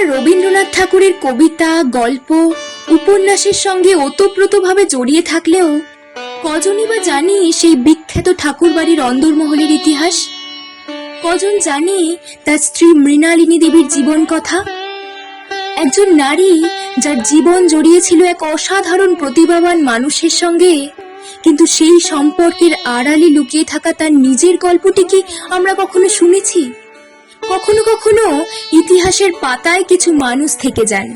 আমরা রবীন্দ্রনাথ ঠাকুরের কবিতা, গল্প, উপন্যাসের সঙ্গে ওতপ্রোতভাবে জড়িয়ে থাকলেও কজনই বা জানি সেই বিখ্যাত ঠাকুরবাড়ির অন্দরমহলের ইতিহাস? কজন জানি তার স্ত্রী মৃণালিনী দেবীর জীবন কথা? একজন নারী যার জীবন জড়িয়েছিল এক অসাধারণ প্রতিভাবান মানুষের সঙ্গে, কিন্তু সেই সম্পর্কের আড়ালে লুকিয়ে থাকা তার নিজের গল্পটি কি আমরা কখনো শুনেছি? কখনো কখনো ইতিহাসের পাতায় কিছু মানুষ থেকে যান,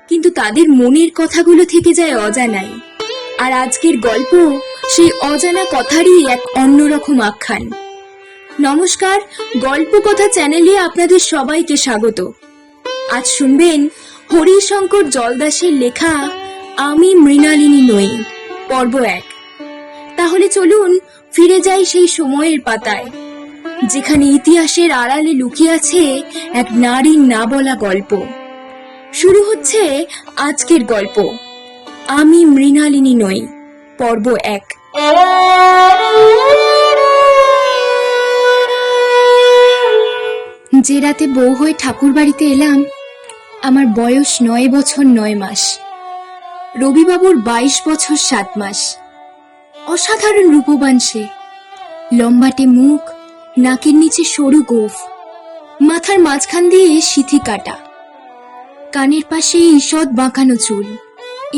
কিন্তু তাদের মনের কথাগুলো থেকে যায় অজানায়। আর আজকের গল্প সেই অজানা কথারই এক অন্যরকম আখ্যান। নমস্কার, গল্প কথা চ্যানেলে আপনাদের সবাইকে স্বাগত। আজ শুনবেন হরিশঙ্কর জলদাসের লেখা আমি মৃণালিনী নই, পর্ব 1। তাহলে চলুন ফিরে যাই সেই সময়ের পাতায়, যেখানে ইতিহাসের আড়ালে লুকিয়ে আছে এক নারীর না বলা গল্প। শুরু হচ্ছে আজকের গল্প, আমি মৃণালিনী নই, পর্ব 1। যে রাতে বউ হয়ে ঠাকুর বাড়িতে এলাম, আমার বয়স 9 বছর 9 মাস। রবিবাবুর 22 বছর 7 মাস। অসাধারণ রূপবান সে, লম্বাটে মুখ, নাকের নিচে সরু গোঁফ, মাথার মাঝখান দিয়ে সিথি কাটা, কানের পাশে ঈষৎ বাঁকানো চুল,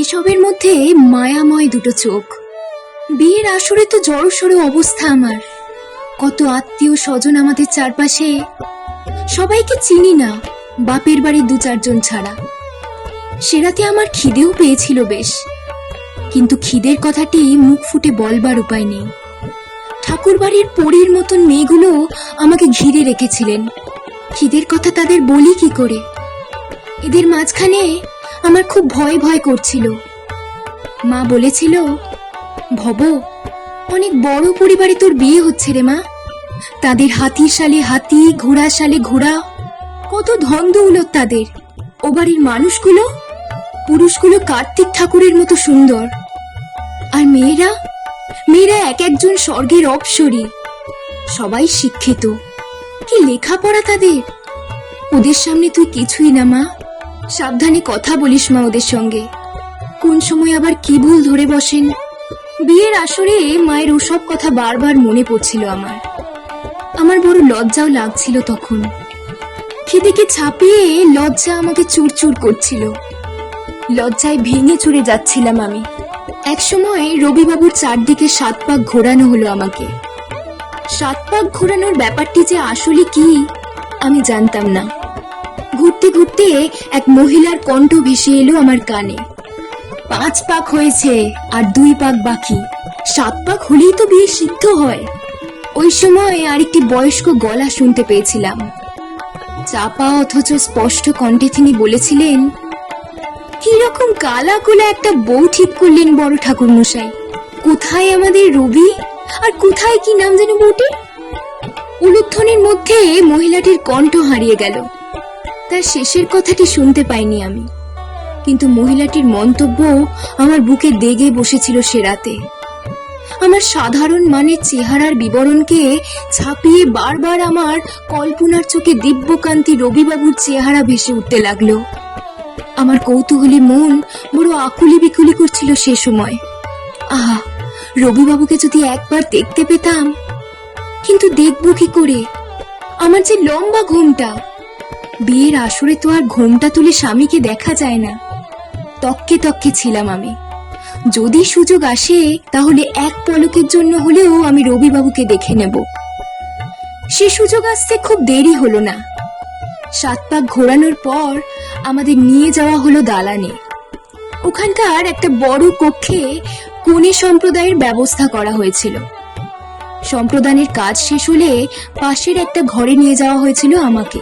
এসবের মধ্যে মায়াময় দুটো চোখ। বিয়ের আসরে তো জড়সড় অবস্থা আমার। কত আত্মীয় স্বজন আমাদের চারপাশে, সবাইকে চিনি না বাপের বাড়ির 2-4 জন ছাড়া। সে রাতে আমার খিদেও পেয়েছিল বেশ, কিন্তু খিদের কথাটি মুখ ফুটে বলবার উপায় নেই। ঠাকুর বাড়ির পরীর মতন মেয়েগুলো আমাকে ঘিরে রেখেছিলেন, খিদের কথা তাদের বলি কি করে? এদের মাঝখানে আমার খুব ভয় ভয় করছিল। মা বলেছিল, ভব, অনেক বড় পরিবারে তোর বিয়ে হচ্ছে রে মা। তাদের হাতির সালে হাতি, ঘোড়ার সালে ঘোড়া, কত ধন দৌলত তাদের। ও বাড়ির মানুষগুলো, পুরুষগুলো কার্তিক ঠাকুরের মতো সুন্দর, আর মেয়েরা এক একজন স্বর্গের অপ্সরী। সবাই শিক্ষিত, কি লেখাপড়া তাদের। ওদের সামনে তুই কিছুই না মা, সাবধানে কথা বলিস মা ওদের সঙ্গে। কোন সময় আবার কি ভুল ধরে বসেন। বিয়ের আসরে মায়ের ওসব কথা বারবার মনে পড়ছিল আমার বড় লজ্জাও লাগছিল তখন। খিদেকে ছাপিয়ে লজ্জা আমাকে চুরচুর করছিল। লজ্জায় ভেঙে চুরে যাচ্ছিলাম আমি। এক সময় রবিবাবুর চারদিকে 7 পাক ঘোরানো হলো আমাকে। 7 পাক ঘোরানোর ব্যাপারটি যে আসলে কি আমি জানতাম না। ঘুরতে ঘুরতে এক মহিলার কণ্ঠ ভেসে এলো আমার কানে, 5 পাক হয়েছে আর 2 পাক বাকি, 7 পাক হলেই তো বিয়ে সিদ্ধ হয়। ওই সময় আরেকটি বয়স্ক গলা শুনতে পেয়েছিলাম। চাপা অথচ স্পষ্ট কণ্ঠে তিনি বলেছিলেন, কিরকম কালা কোলা একটা বউ ঠিক করলেন বড় ঠাকুর মশাই। কোথায় আমাদের রবি, আর কোথায় কি নাম যেন বউটির? উলুধ্বনির মধ্যে মহিলাটির কণ্ঠ হারিয়ে গেল। তার শেষের কথাটি শুনতে পাইনি আমি, কিন্তু মহিলাটির মন্তব্য আমার বুকে দেগে বসেছিল সে রাতে। আমার সাধারণ মানের চেহারার বিবরণকে ছাপিয়ে বারবার আমার কল্পনার চোখে দিব্যকান্তি রবিবাবুর চেহারা ভেসে উঠতে লাগলো। আমার কৌতূহলী মন বড় আকুলি বিকুলি করছিল সে সময়। আহা, রবিবাবুকে যদি একবার দেখতে পেতাম। কিন্তু দেখবো কি করে? আমার যে লম্বা ঘোমটা, বিয়ের আসরে তো আর ঘোমটা তুলে স্বামীকে দেখা যায় না। তককে তককে ছিলাম আমি। যদি সুযোগ আসে তাহলে এক পলকের জন্য হলেও আমি রবিবাবুকে দেখে নেব। সে সুযোগ আসতে খুব দেরি হলো না। 7 পাক ঘোরানোর পর আমাদের নিয়ে যাওয়া হলো দালানে। ওখানকার একটা বড় কক্ষে কনে সম্প্রদায়ের ব্যবস্থা করা হয়েছিল। সম্প্রদানের কাজ শেষ হলে পাশের একটা ঘরে নিয়ে যাওয়া হয়েছিল আমাকে।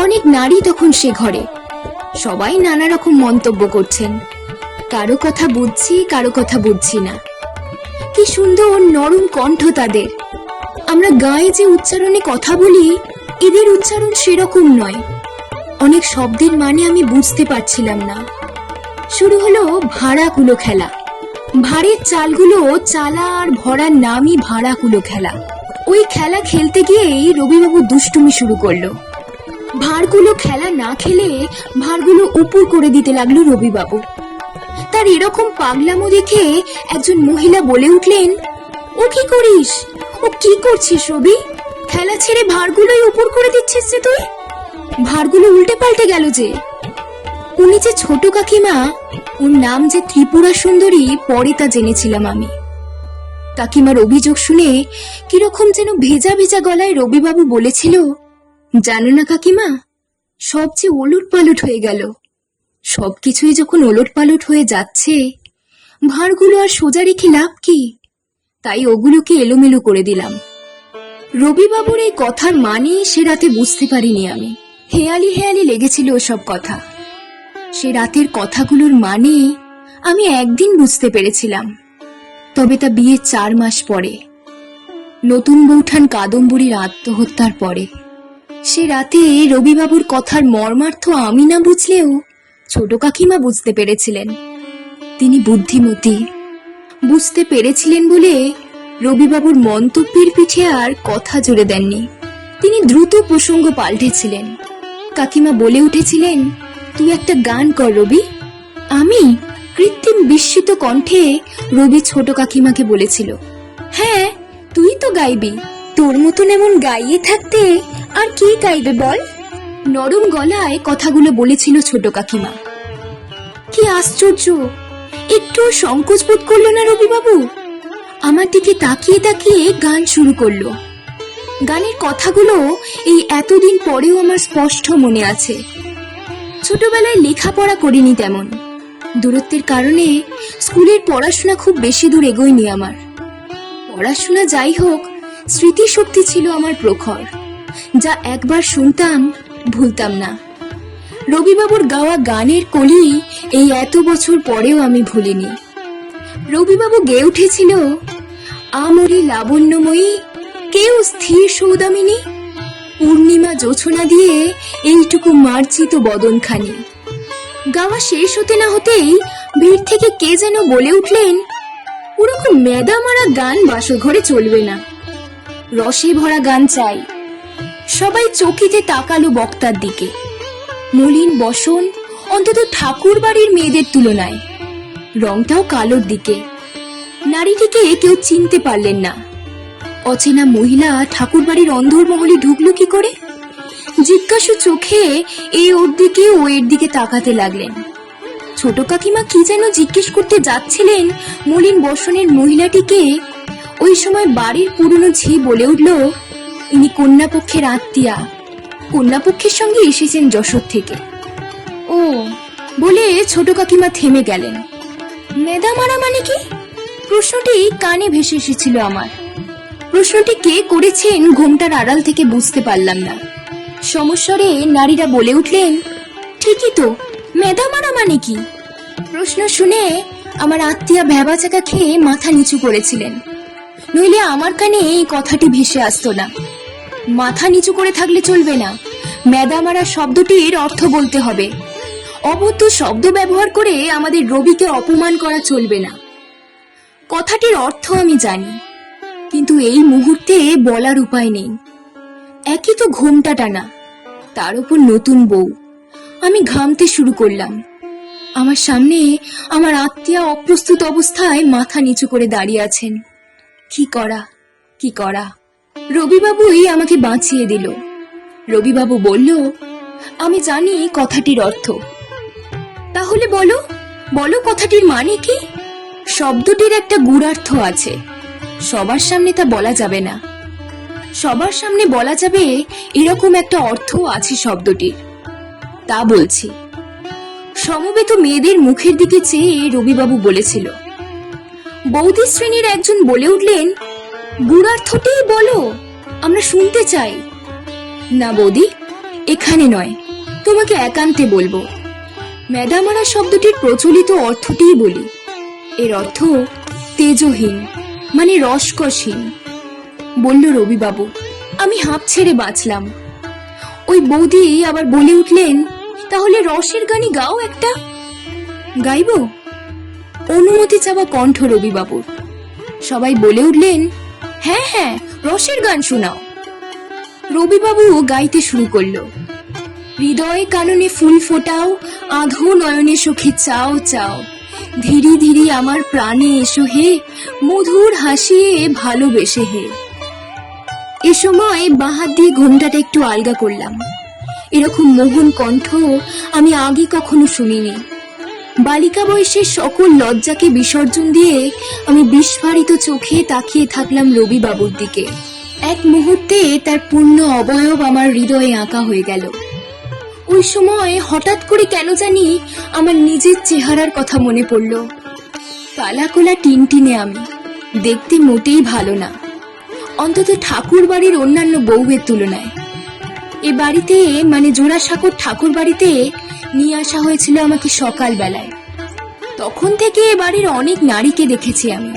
অনেক নারী তখন সে ঘরে। সবাই নানা রকম মন্তব্য করছেন। কারো কথা বুঝছি, কারো কথা বুঝছি না। কি সুন্দর নরম কণ্ঠ তাদের। আমরা গায়ে যে উচ্চারণে কথা বলি, এদের উচ্চারণ সেরকম নয়। অনেক শব্দের মানে আমি বুঝতে পারছিলাম না। শুরু হলো ভাড়াকুলো খেলা। ভাড়ের চালগুলো চালা আর ভরার নামই ভাড়াকুলো খেলা। ওই খেলা খেলতে গিয়েই রবিবাবু দুষ্টুমি শুরু করলো। ভাঁড়গুলো খেলা না খেলে ভাঁড়গুলো উপর করে দিতে লাগলো রবিবাবু। তার এরকম পাগলামো দেখে একজন মহিলা বলে উঠলেন, ও কি করিস, ও কি করছিস রবি? খেলা ছেড়ে ভাঁড়গুলোই উপর করে দিচ্ছিস যে তুই? ভাঁড়গুলো উল্টে পাল্টে গেল যে। উনি যে ছোট কাকিমা, ওর নাম যে ত্রিপুরা সুন্দরী, পরে তা জেনেছিলাম আমি। কাকিমার অভিযোগ শুনে কিরকম যেন ভেজা ভেজা গলায় রবিবাবু বলেছিল, জানো না কাকিমা, সব যে ওলট পালট হয়ে গেল। সবকিছুই যখন ওলট পালট হয়ে যাচ্ছে, ভাঁড়গুলো আর সোজা রেখে লাভ কি? তাই ওগুলোকে এলোমেলো করে দিলাম। রবিবাবুর এই কথার মানে সে রাতে বুঝতে পারিনি আমি। হেয়ালি হেয়ালি লেগেছিল ওসব কথা। সে রাতের কথাগুলোর মানে আমি একদিন বুঝতে পেরেছিলাম, তবে তা বিয়ের 4 মাস পরে, নতুন বৌঠান কাদম্বরীর আত্মহত্যার পরে। সে রাতে রবিবাবুর কথার মর্মার্থ আমি না বুঝলেও ছোট কাকিমা বুঝতে পেরেছিলেন। তিনি বুদ্ধিমতী, বুঝতে পেরেছিলেন বলে রবিবাবুর মন্তব্যের পিঠে আর কথা জুড়ে দেননি। তিনি দ্রুত প্রসঙ্গ পাল্টেছিলেন। কাকিমা বলে উঠেছিলেন, তুই একটা গান কর রবি। আমি কৃত্রিম বিস্মিত কণ্ঠে রবি ছোট কাকিমাকে বলেছিল, হ্যাঁ তুই তো গাইবি, তোর মতন এমন গাইয়ে থাকতে আর কি গাইবে বল। নরম গলায় কথাগুলো বলেছিল ছোট কাকিমা। কি আশ্চর্য, একটু সংকোচ বোধ করলো না রবিবাবু। আমার দিকে তাকিয়ে তাকিয়ে গান শুরু করলো। গানের কথাগুলো এই এতদিন পরেও আমার স্পষ্ট মনে আছে। ছোটবেলায় লেখাপড়া করিনি তেমন, দূরত্বের কারণে স্কুলের পড়াশোনা খুব বেশি দূর এগোয়নি আমার। পড়াশোনা যাই হোক, স্মৃতিশক্তি ছিল আমার প্রখর, যা একবার শুনতাম ভুলতাম না। রবিবাবুর গাওয়া গানের কলি এই এত বছর পরেও আমি ভুলিনি। রবিবাবু গেয়ে উঠেছিল, আমরি লাবণ্যময়ী, কেউ স্থির সৌদামিনী, পূর্ণিমা জোছনা দিয়ে এইটুকু মার্জিত বদনখানি। গাওয়া শেষ হতে না হতেই ভিড় থেকে কে যেন বলে উঠলেন, ওরকম মেদা মারা গান বাসর ঘরে চলবে না, রসে ভরা গান চাই। সবাই চকিতে তাকালো বক্তার দিকে। মলিন বসন অন্তত ঠাকুর বাড়ির মেয়েদের তুলনায়, রংটাও কালোর দিকে। নারীটিকে কেউ চিনতে পারলেন না। অচেনা মহিলা ঠাকুর বাড়ির অন্ধরমহলে ঢুকলো কি করে? জিজ্ঞাসু চোখে এই ওর দিকে ও এর দিকে তাকাতে লাগলেন। ছোট কাকিমা কি যেন জিজ্ঞেস করতে যাচ্ছিলেন মলিন বসনের মহিলাটিকে। ওই সময় বাড়ির পুরনো ঝি বলে উঠল, ইনি কন্যাপক্ষের আত্মীয়া, কন্যাপক্ষের সঙ্গে এসেছেন যশোর থেকে। ও বলে ছোট কাকিমা থেমে গেলেন। মেদা মারা মানে কি? প্রশ্নটি কানে ভেসে এসেছিল আমার। প্রশ্নটি কে করেছেন ঘোমটার আড়াল থেকে বুঝতে পারলাম না। সমস্বরে নারীরা বলে উঠলেন, ঠিকই তো, মেদা মারা মানে কি? প্রশ্ন শুনে আমার আত্মীয়া ভ্যাবাচাকা খেয়ে মাথা নিচু করেছিলেন, নইলে আমার কানে এই কথাটি ভেসে আসতো না। মাথা নিচু করে থাকলে চলবে না, মেদা মারা শব্দটির অর্থ বলতে হবে। অবৈধ শব্দ ব্যবহার করে আমাদের রবিকে অপমান করা চলবে না। কথাটির অর্থ আমি জানি, কিন্তু এই মুহূর্তে বলার উপায় নেই। একই তো ঘোমটা টানা, তার উপর নতুন বউ। আমি ঘামতে শুরু করলাম। আমার সামনে আমার আত্মীয়া অপ্রস্তুত অবস্থায় মাথা নিচু করে দাঁড়িয়ে আছেন। কি করা, কি করা? রবিবাবুই আমাকে বাঁচিয়ে দিল। রবিবাবু বলল, আমি জানি কথাটির অর্থ। তাহলে বলো, বলো কথাটির মানে কি? শব্দটির একটা গূঢ়ার্থ আছে, সবার সামনে তা বলা যাবে না। সবার সামনে বলা যাবে এরকম একটা অর্থ আছে শব্দটির, তা বলছি। সমবেত মেয়েদের মুখের দিকে চেয়ে রবিবাবু বলেছিল। বৌদি শ্রেণীর একজন বলে উঠলেন, গূঢ়ার্থটিই বলো, আমরা শুনতে চাই। না বৌদি, এখানে নয়, তোমাকে একান্তে বলবো। মেদামারা শব্দটির প্রচলিত অর্থটিই বলি। এর অর্থ তেজহীন, মানে রসকসহীন, বলল রবিবাবু। আমি হাঁপ ছেড়ে বাঁচলাম। ওই বৌদি আবার বলে উঠলেন, তাহলে রসের গানই গাও একটা। গাইব? অনুমতি চাওয়া কণ্ঠ রবিবাবুর। সবাই বলে উঠলেন, হ্যাঁ হ্যাঁ, রসের গান শোনাও। রবিবাবু গাইতে শুরু করলো। হৃদয় কাননে ফুল ফোটাও, আধো নয়নে সখী চাও চাও, ধীরে ধীরে আমার প্রাণে এসো হে, মধুর হাসিয়ে ভালোবেসে হে। এ সময় বাঁ হাত দিয়ে ঘোমটাটা একটু আলগা করলাম। এরকম মোহন কণ্ঠ আমি আগে কখনো শুনিনি। বালিকা বয়সের সকল লজ্জাকে বিসর্জন দিয়ে আমি বিস্ফারিত চোখে তাকিয়ে থাকলাম রবি বাবুর দিকে। এক মুহূর্তে তার পূর্ণ অবয়ব আমার হৃদয়ে আঁকা হয়ে গেল। ওই সময় হঠাৎ করে কেন জানি আমার নিজের চেহারার কথা মনে পড়ল। কালাকোলা টিনটিনে আমি, দেখতে মোটেই ভালো না, অন্তত ঠাকুর বাড়ির অন্যান্য বউয়ের তুলনায়। এ বাড়িতে মানে জোড়াসাঁকোর ঠাকুর বাড়িতে নিয়ে আসা হয়েছিল আমাকে সকালবেলায়। তখন থেকে এ বাড়ির অনেক নারীকে দেখেছি আমি।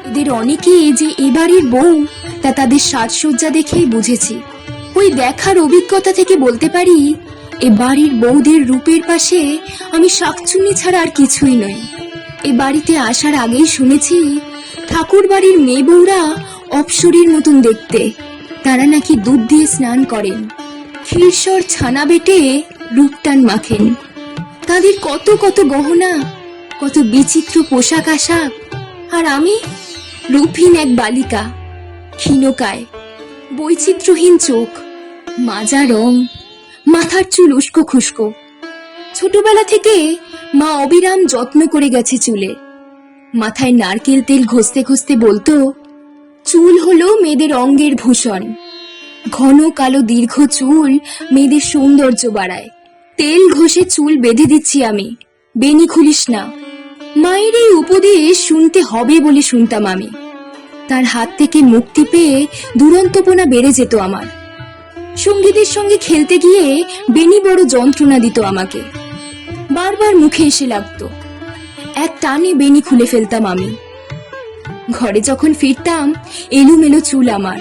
এদের অনেকেই যে এ বাড়ির বউ তা তাদের সাজসজ্জা দেখেই বুঝেছি। ওই দেখার অভিজ্ঞতা থেকে বলতে পারি, এ বাড়ির বউদের রূপের পাশে আমি শাকচুন্নি ছাড়া আর কিছুই নই। এ বাড়িতে আসার আগেই শুনেছি ঠাকুর বাড়ির মেয়ে বউরা অপ্সরীর মতন দেখতে। তারা নাকি দুধ দিয়ে স্নান করেন, ক্ষীরসর ছানা বেটে রূপটান মাখেন। তাদের কত কত গহনা, কত বিচিত্র পোশাক আশাক, আর আমি রূপহীন এক বালিকা, ক্ষীণকায়, বৈচিত্র্যহীন চোখ, মাজা রং, মাথার চুল উস্কো খুস্কো। ছোটবেলা থেকে মা অবিরাম যত্ন করে গেছে চুলে। মাথায় নারকেল তেল ঘষতে ঘষতে বলতো, চুল হলো মেয়েদের অঙ্গের ভূষণ। ঘন কালো দীর্ঘ চুল মেয়েদের সৌন্দর্য বাড়ায়। তেল ঘষে চুল বেঁধে দিচ্ছি আমি, বেনি খুলিস না। মায়ের এই উপদেশ শুনতে হবে বলে শুনতাম আমি। তার হাত থেকে মুক্তি পেয়ে দুরন্তপনা বেড়ে যেত আমার। সঙ্গীদের সঙ্গে খেলতে গিয়ে বেনি বড় যন্ত্রণা দিত আমাকে, বারবার মুখে এসে লাগতো। এক টানে বেনি খুলে ফেলতাম আমি। ঘরে যখন ফিরতাম এলোমেলো চুল আমার,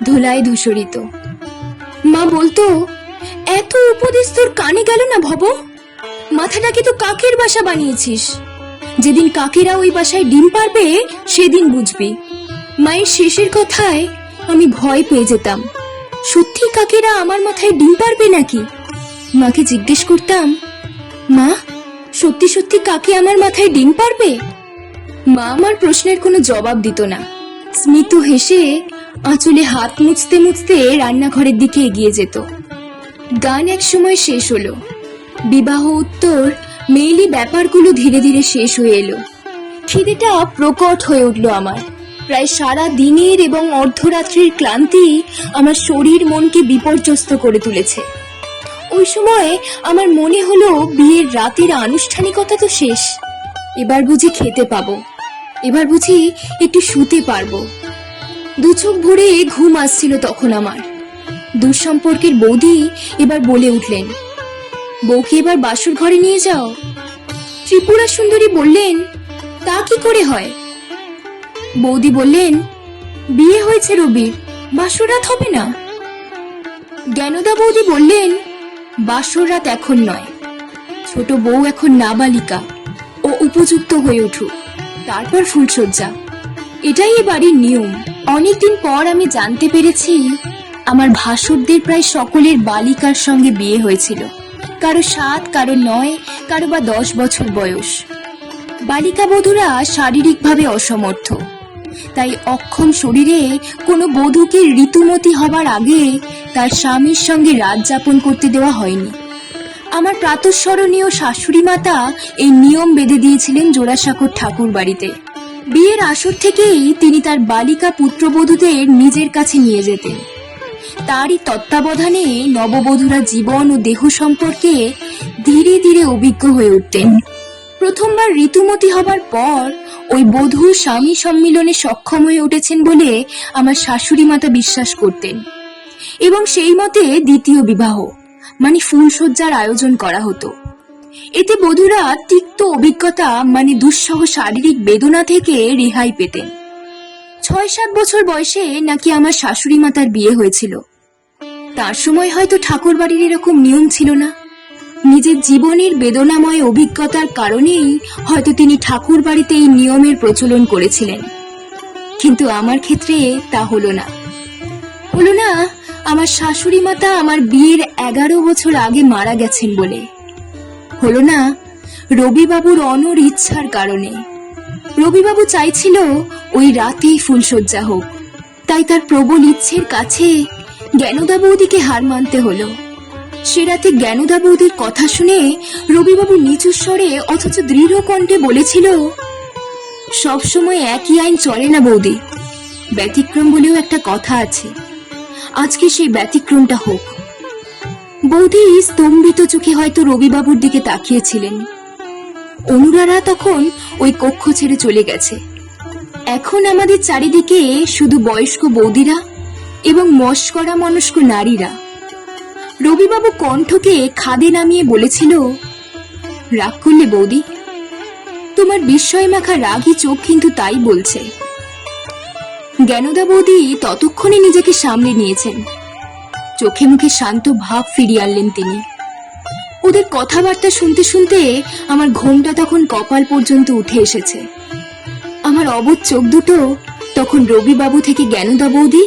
ধুলায় ধূসরিত। মা বলতো, এত উপদেশ তোর কানে গেল না ভব? মাথাটাকে তো কাকের বাসা বানিয়েছিস। যেদিন কাকেরা ওই বাসায় ডিম পারবে সেদিন বুঝবি। মায়ের শেষের কথায় আমি ভয় পেয়ে যেতাম। সত্যি কাকেরা আমার মাথায় ডিম পারবে নাকি? মাকে জিজ্ঞেস করতাম, মা সত্যি সত্যি কাকে আমার মাথায় ডিম পারবে? মা আমার প্রশ্নের কোনো জবাব দিত না। স্মিত হেসে আঁচলে হাত মুছতে মুছতে রান্নাঘরের দিকে এগিয়ে যেত। গান এক সময় শেষ হলো। বিবাহ উত্তর মেইলি ব্যাপারগুলো ধীরে ধীরে শেষ হয়ে এলো। খিদেটা প্রকট হয়ে উঠল আমার। প্রায় সারা দিনের এবং অর্ধরাত্রির ক্লান্তি আমার শরীর মনকে বিপর্যস্ত করে তুলেছে। ওই সময় আমার মনে হলো বিয়ের রাতের আনুষ্ঠানিকতা তো শেষ। এবার বুঝি খেতে পাবো, এবার বুঝি একটু শুতে পারবো। দু চোখ ভরে ঘুম আসছিল তখন আমার। দুঃসম্পর্কের বৌদি এবার বলে উঠলেন, বউকে এবার বাসুর ঘরে নিয়ে যাও। ত্রিপুরা সুন্দরী বললেন, তা কি করে হয়? বৌদি বললেন, বিয়ে হয়েছে রবির, বাসর রাত হবে না। জ্ঞানদা বৌদি বললেন, বাসর রাত এখন নয়, ছোট বউ এখন নাবালিকা, ও উপযুক্ত হয়ে উঠুক, তারপর ফুলসজ্জা। এটাই এ বাড়ির নিয়ম। অনেকদিন পর আমি জানতে পেরেছি আমার ভাসুরদের প্রায় সকলের বালিকার সঙ্গে বিয়ে হয়েছিল। কারো 7, কারো 9, কারো বা 10 বছর বয়স। বালিকা বধূরা শারীরিকভাবে অসমর্থ, তাই অক্ষম শরীরে কোনো বধূকে ঋতুমতী হবার আগে তার স্বামীর সঙ্গে রাত যাপন করতে দেওয়া হয়নি। আমার প্রাতঃস্মরণীয় শাশুড়ি মাতা এই নিয়ম বেঁধে দিয়েছিলেন জোড়াসাঁকোর ঠাকুর বাড়িতে। বিয়ের আসর থেকেই তিনি তার বালিকা পুত্রবধূদের নিজের কাছে নিয়ে যেতেন। তারই তত্ত্বাবধানে নববধূরা জীবন ও দেহ সম্পর্কে ধীরে ধীরে অভিজ্ঞ হয়ে উঠতেন। প্রথমবার ঋতুমতী হবার পর ওই বধূ স্বামী সম্মিলনে সক্ষম হয়ে উঠেছেন বলে আমার শাশুড়ি মাতা বিশ্বাস করতেন, এবং সেই মতে দ্বিতীয় বিবাহ মানে ফুলসজ্জার আয়োজন করা হতো। এতে বধূরা তিক্ত অভিজ্ঞতা মানে দুঃসহ শারীরিক বেদনা থেকে রেহাই পেতেন। 6-7 বছর বয়সে নাকি আমার শাশুড়ি মাতার বিয়ে হয়েছিল। তার সময় হয়তো ঠাকুর বাড়ির এরকম নিয়ম ছিল না। নিজের জীবনের বেদনাময় অভিজ্ঞতার কারণেই হয়তো তিনি ঠাকুর বাড়িতে এই নিয়মের প্রচলন করেছিলেন। কিন্তু আমার ক্ষেত্রে তা হলো না। আমার শাশুড়ি মাতা আমার বিয়ের 11 বছর আগে মারা গেছেন বলে। হলো না রবিবাবুর অনর ইচ্ছার কারণে। রবিবাবু চাইছিল ওই রাতেই ফুলশয্যা হোক, তাই তার প্রবল ইচ্ছের কাছে জ্ঞানদা বৌদিকে হার মানতে হলো। সে রাতে জ্ঞানদা বৌদির কথা শুনে রবিবাবু নিচু স্বরে অথচ দৃঢ় কণ্ঠে বলেছিল, সবসময় একই আইন চলে না বৌদি, ব্যতিক্রম বলেও একটা কথা আছে, আজকে সেই ব্যতিক্রমটা হোক। বৌদি স্তম্ভিত চোখে হয়তো রবিবাবুর দিকে তাকিয়েছিলেন। অনুরারা তখন ওই কক্ষ ছেড়ে চলে গেছে। এখন আমাদের চারিদিকে শুধু বয়স্ক বৌদিরা এবং মস্করা মনস্ক নারীরা। রবিবাবু কণ্ঠকে খাদে নামিয়ে বলেছিল, রাগ করলে বৌদি? তোমার বিস্ময় মাখা রাগী চোখ কিন্তু তাই বলছে। জ্ঞানদা বৌদি ততক্ষণে নিজেকে সামলে নিয়েছেন। চোখে মুখে শান্ত ভাব ফিরিয়ে আনলেন তিনি। ওদের কথাবার্তা শুনতে শুনতে আমার ঘোমটা তখন কপাল পর্যন্ত উঠে এসেছে। আমার অবুঝ চোখ দুটো তখন রবিবাবু থেকে জ্ঞানদা বৌদি,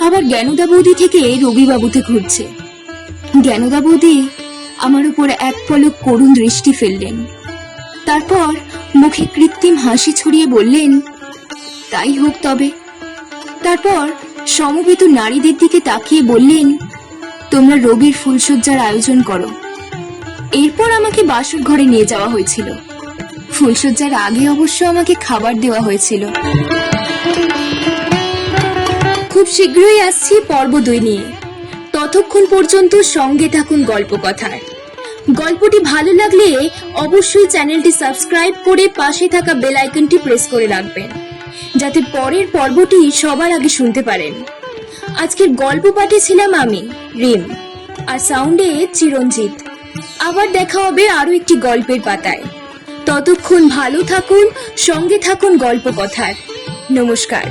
আবার জ্ঞানদা বৌদি থেকে রবিবাবুতে ঘুরছে। জ্ঞানদা বৌদি আমার উপর এক পলক করুণ দৃষ্টি ফেললেন, তারপর মুখে কৃত্রিম হাসি ছড়িয়ে বললেন, তাই হোক তবে। তারপর সমবেত নারীদের দিকে তাকিয়ে বললেন, তোমরা রবির ফুলশয্যার আয়োজন করো। এরপর আমাকে বাসর ঘরে নিয়ে যাওয়া হয়েছিল। ফুলশয্যার আগে অবশ্য আমাকে খাবার দেওয়া হয়েছিল। খুব শীঘ্রই আসছি পর্ব 2 নিয়ে। ততক্ষণ পর্যন্ত সঙ্গে থাকুন গল্পকথার। গল্পটি ভালো লাগলে অবশ্যই চ্যানেলটি সাবস্ক্রাইব করে পাশে থাকা বেল আইকনটি প্রেস করে রাখবেন, যাতে পরের পর্বটি সবার আগে শুনতে পারেন। আজকের গল্প পাঠে ছিলাম আমি রিম, আর সাউন্ডে চিরঞ্জিত। আবার দেখা হবে আরো একটি গল্পের পাতায়। ততক্ষণ ভালো থাকুন, সঙ্গে থাকুন গল্পকথার। নমস্কার।